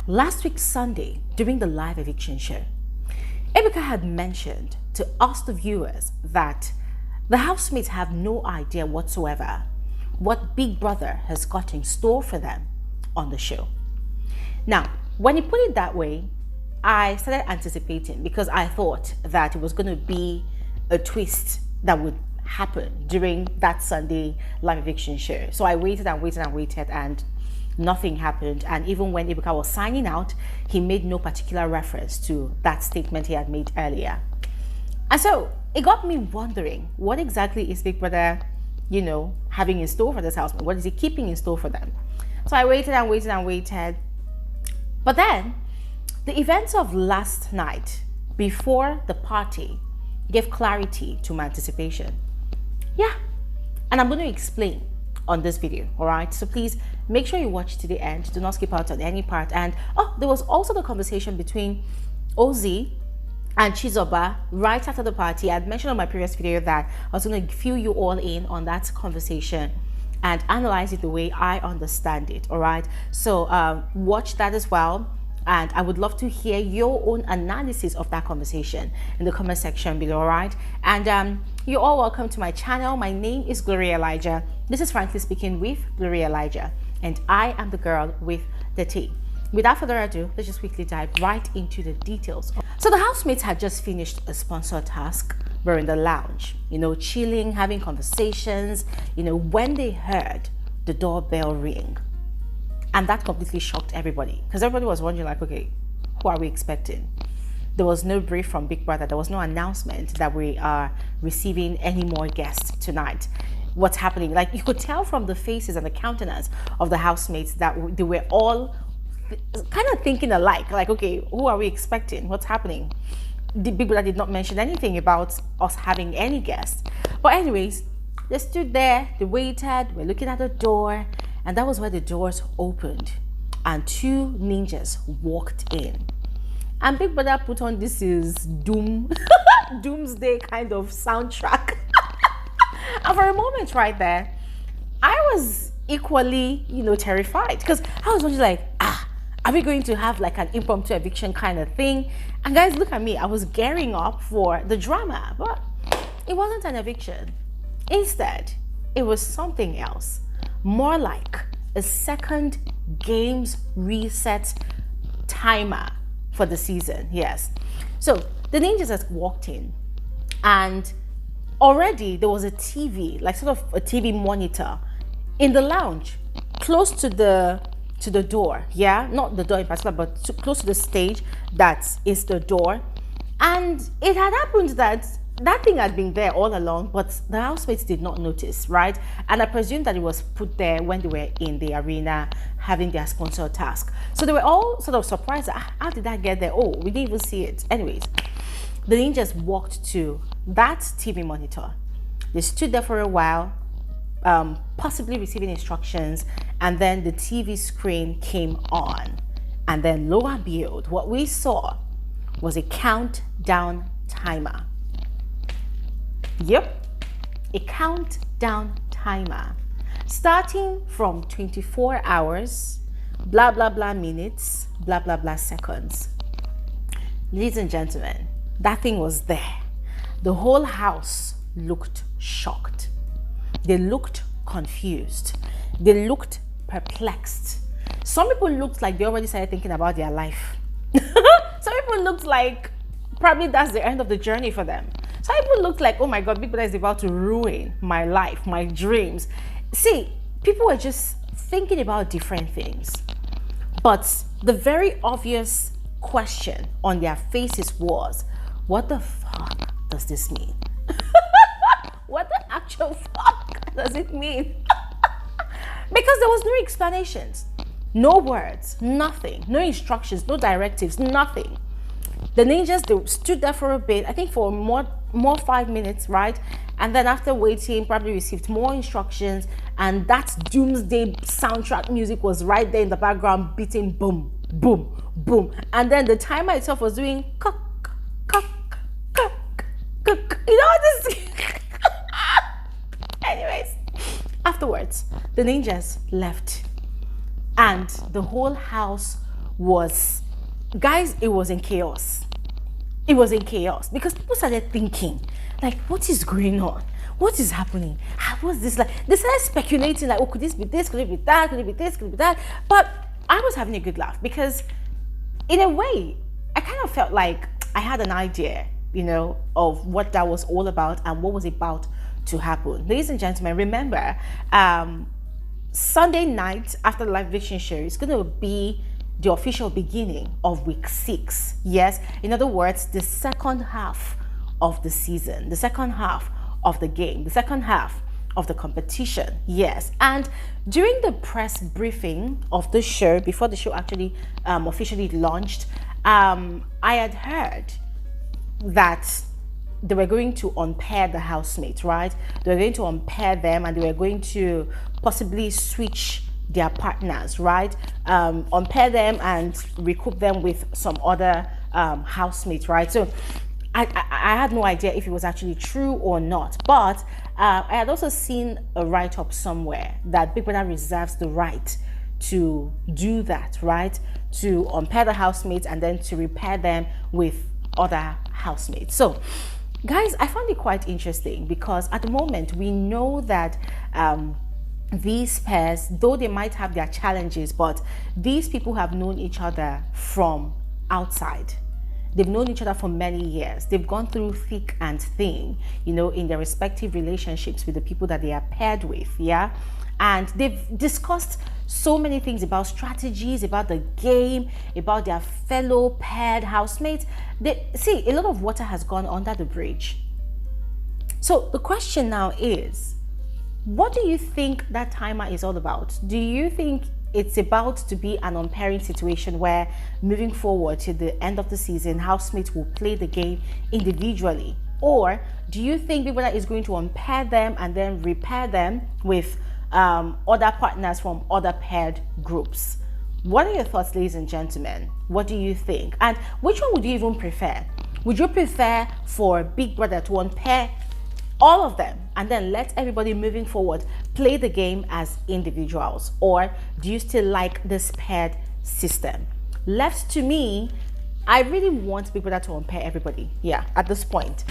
Last week Sunday, during the live eviction show, Ebuka had mentioned to us, the viewers, that the housemates have no idea whatsoever what Big Brother has got in store for them on the show. Now, when he put it that way, I started anticipating because I thought that it was going to be a twist that would happen during that Sunday live eviction show. So I waited and waited and waited, and nothing happened. And even when Ebuka was signing out, he made no particular reference to that statement he had made earlier. And so it got me wondering, what exactly is Big Brother, having in store for this housemate? What is he keeping in store for them? So I waited and waited and waited. But then the events of last night before the party gave clarity to my anticipation. Yeah, and I'm going to explain on this video, all right? So please make sure you watch to the end. Do not skip out on any part. And there was also the conversation between Ozzy and Chizoba right after the party. I had mentioned on my previous video that I was going to fill you all in on that conversation and analyze it the way I understand it, all right? So watch that as well. And I would love to hear your own analysis of that conversation in the comment section below, all right? And you're all welcome to my channel. My name is Gloria Elijah. This is Frankly Speaking with Gloria Elijah, and I am the girl with the tea. Without further ado, let's just quickly dive right into the details. So the housemates had just finished a sponsored task. We're in the lounge, chilling, having conversations, when they heard the doorbell ring. And that completely shocked everybody, because everybody was wondering, like, okay, who are we expecting? There was no brief from Big Brother. There was no announcement that we are receiving any more guests tonight. What's happening? Like, you could tell from the faces and the countenance of the housemates that they were all kind of thinking alike. Like, okay, who are we expecting? What's happening? The Big Brother did not mention anything about us having any guests. But anyways, they stood there, they waited, we're looking at the door, and that was where the doors opened and two ninjas walked in. And Big Brother put on this is doomsday kind of soundtrack. And for a moment right there, I was equally, terrified, because I was wondering, like, are we going to have like an impromptu eviction kind of thing? And guys, look at me, I was gearing up for the drama, but it wasn't an eviction. Instead, it was something else. More like a second games reset timer for the season. Yes. So the ninjas had walked in, and already there was a TV, like sort of a TV monitor in the lounge, close to the door. Yeah, not the door in particular, but close to the stage that is the door. And it had happened that thing had been there all along, but the housemates did not notice, right? And I presume that it was put there when they were in the arena having their sponsored task. So they were all sort of surprised. How did that get there? Oh, we didn't even see it. Anyways, the ninjas walked to that TV monitor. They stood there for a while, possibly receiving instructions, and then the TV screen came on. And then lo and behold, what we saw was a countdown timer. Yep, a countdown timer starting from 24 hours, blah, blah, blah minutes, blah, blah, blah seconds. Ladies and gentlemen, that thing was there. The whole house looked shocked. They looked confused. They looked perplexed. Some people looked like they already started thinking about their life. Some people looked like probably that's the end of the journey for them. Some people looked like, oh my God, Big Brother is about to ruin my life, my dreams. See, people were just thinking about different things. But the very obvious question on their faces was, what the fuck does this mean? What the actual fuck does it mean? Because there was no explanations, no words, nothing, no instructions, no directives, nothing. The ninjas, they stood there for a bit, I think for more 5 minutes, right? And then after waiting, probably received more instructions, and that doomsday soundtrack music was right there in the background, beating boom, boom, boom. And then the timer itself was doing cock, cock, cock, cock. You know this? Afterwards, the ninjas left, and the whole house was, guys, it was in chaos. It was in chaos because people started thinking, like, what is going on? What is happening? What's this like? They started speculating, like, oh, could this be this? Could it be that? Could it be this? Could it be that? But I was having a good laugh because, in a way, I kind of felt like I had an idea, of what that was all about and what was about to happen. Ladies and gentlemen, remember, Sunday night after the live eviction show is going to be the official beginning of week 6. Yes, in other words, the second half of the season, the second half of the game, the second half of the competition. Yes, and during the press briefing of the show, before the show actually officially launched, I had heard that they were going to unpair the housemates, right? They were going to unpair them, and they were going to possibly switch their partners, right? Unpair them and recoup them with some other housemates, right? So I had no idea if it was actually true or not, but I had also seen a write-up somewhere that Big Brother reserves the right to do that, right? To unpair the housemates and then to repair them with other housemates. So guys, I found it quite interesting because at the moment we know that these pairs, though they might have their challenges, but these people have known each other from outside. They've known each other for many years. They've gone through thick and thin, in their respective relationships with the people that they are paired with, yeah? And they've discussed so many things about strategies, about the game, about their fellow paired housemates. See, a lot of water has gone under the bridge. So the question now is, what do you think that timer is all about? Do you think it's about to be an unpairing situation where moving forward to the end of the season, housemates will play the game individually? Or do you think Big Brother is going to unpair them and then repair them with other partners from other paired groups? What are your thoughts, ladies and gentlemen? What do you think? And which one would you even prefer? Would you prefer for Big Brother to unpair all of them and then let everybody moving forward play the game as individuals? Or do you still like this paired system? Left to me, I really want Big Brother to unpair everybody. Yeah, at this point,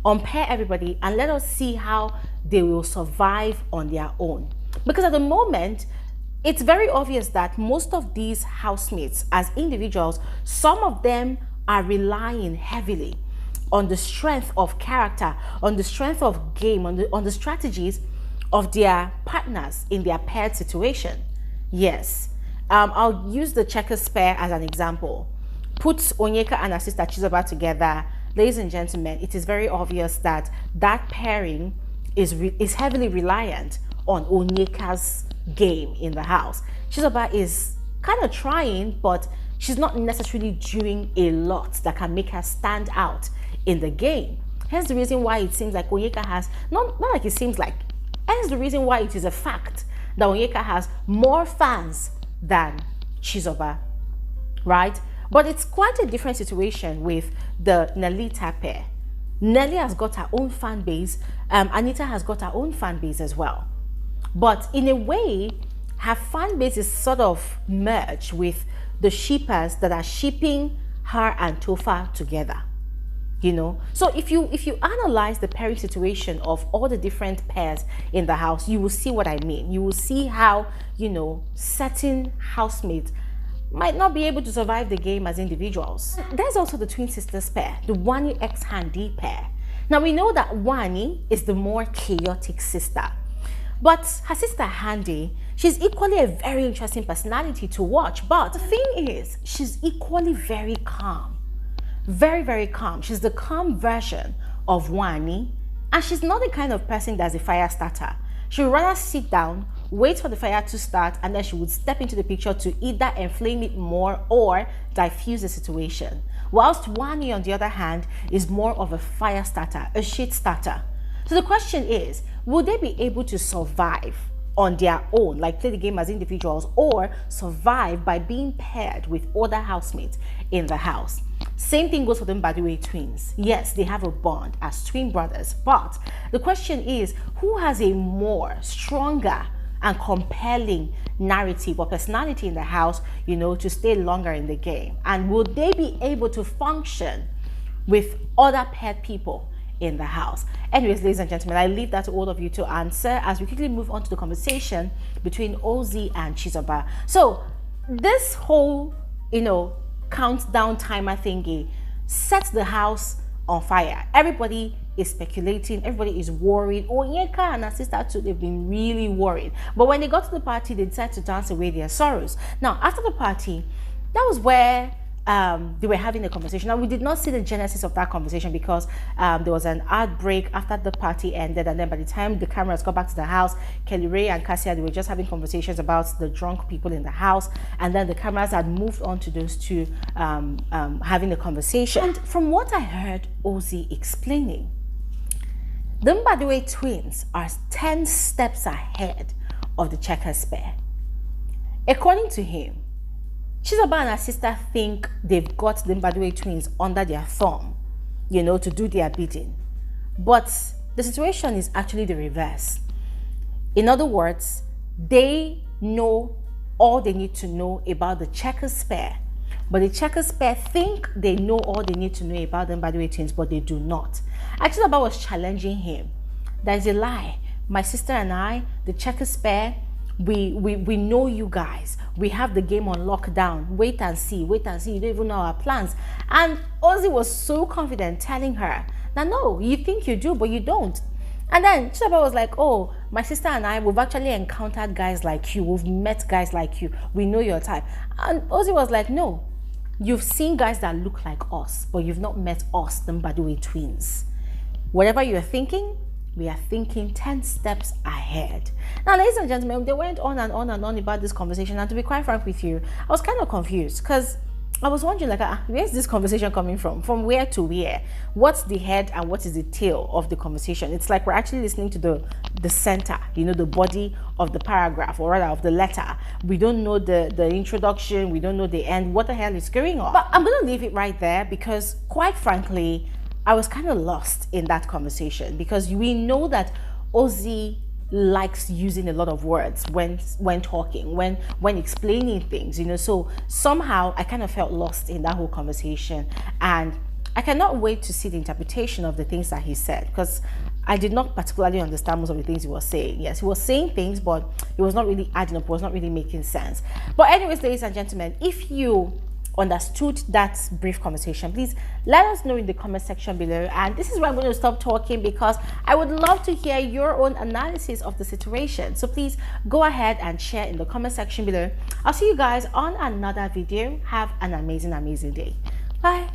unpair everybody and let us see how they will survive on their own. Because at the moment, it's very obvious that most of these housemates as individuals, some of them are relying heavily on the strength of character, on the strength of game, on the strategies of their partners in their paired situation. Yes, I'll use the checkers pair as an example. Put Onyeka and her sister Chizoba together. Ladies and gentlemen, it is very obvious that that pairing is heavily reliant on Onyeka's game in the house. Chizoba is kind of trying, but she's not necessarily doing a lot that can make her stand out in the game. Hence the reason why it seems like Onyeka has, not like it seems like, hence the reason why it is a fact that Onyeka has more fans than Chizoba, right? But it's quite a different situation with the Nelita pair. Nelly has got her own fan base. Anita has got her own fan base as well. But in a way, her fan base is sort of merged with the shippers that are shipping her and Tofa together. So if you analyze the pairing situation of all the different pairs in the house, you will see what I mean. You will see how, certain housemates might not be able to survive the game as individuals. There's also the twin sisters pair, the Wani x Ndi pair. Now we know that Wani is the more chaotic sister, but her sister Handi, she's equally a very interesting personality to watch. But the thing is, she's equally very calm. Very, very calm. She's the calm version of Wani, and she's not the kind of person that's a fire starter. She would rather sit down, wait for the fire to start, and then she would step into the picture to either inflame it more or diffuse the situation. Whilst Wani, on the other hand, is more of a fire starter, a shit starter. So the question is, will they be able to survive on their own, like play the game as individuals, or survive by being paired with other housemates in the house? Same thing goes for the Mbadiwe twins. Yes, they have a bond as twin brothers, but the question is, who has a more stronger and compelling narrative or personality in the house, you know, to stay longer in the game? And will they be able to function with other paired people in the house? Anyways, ladies and gentlemen, I leave that to all of you to answer as we quickly move on to the conversation between Ozzy and Chizoba. So this whole, you know, countdown timer thingy sets the house on fire. Everybody is speculating, everybody is worried. Oh, Yeka and her sister too, they've been really worried. But when they got to the party, they decided to dance away their sorrows. Now, after the party, that was where they were having a conversation. Now, we did not see the genesis of that conversation because there was an ad break after the party ended, and then by the time the cameras got back to the house, Kelly Ray and Cassia, they were just having conversations about the drunk people in the house, and then the cameras had moved on to those two having a conversation. And from what I heard Ozzy explaining, the Mbadiwe twins are 10 steps ahead of the checkers pair. According to him, Chizoba and her sister think they've got the Mbadiwe twins under their thumb, you know, to do their bidding. But the situation is actually the reverse. In other words, they know all they need to know about the checkers pair, but the checkers pair think they know all they need to know about the Mbadiwe twins, but they do not. Actually, Chizoba was challenging him. That is a lie. My sister and I, the checkers pair, we know you guys. We have the game on lockdown. Wait and see. You don't even know our plans. And Ozzy was so confident, telling her, now no, you think you do, but you don't. And then Chizoba was like, oh, my sister and I, we've actually encountered guys like you. We've met guys like you. We know your type. And Ozzy was like, no, you've seen guys that look like us, but you've not met us, the Mbadiwe twins. Whatever you're thinking, we are thinking 10 steps ahead. Now, ladies and gentlemen, they went on and on and on about this conversation, and to be quite frank with you, I was kind of confused because I was wondering, like, where's this conversation coming from? From where to where? What's the head and what is the tail of the conversation? It's like we're actually listening to the center, you know, the body of the paragraph, or rather of the letter. We don't know the introduction, we don't know the end. What the hell is going on? But I'm going to leave it right there because, quite frankly, I was kind of lost in that conversation because we know that Ozzy likes using a lot of words when talking, when explaining things, you know. So somehow I kind of felt lost in that whole conversation, and I cannot wait to see the interpretation of the things that he said, because I did not particularly understand most of the things he was saying. Yes, he was saying things, but it was not really adding up, it was not really making sense. But anyways, ladies and gentlemen, if you understood that brief conversation, please let us know in the comment section below. And this is where I'm going to stop talking because I would love to hear your own analysis of the situation. So please go ahead and share in the comment section below. I'll see you guys on another video. Have an amazing day. Bye.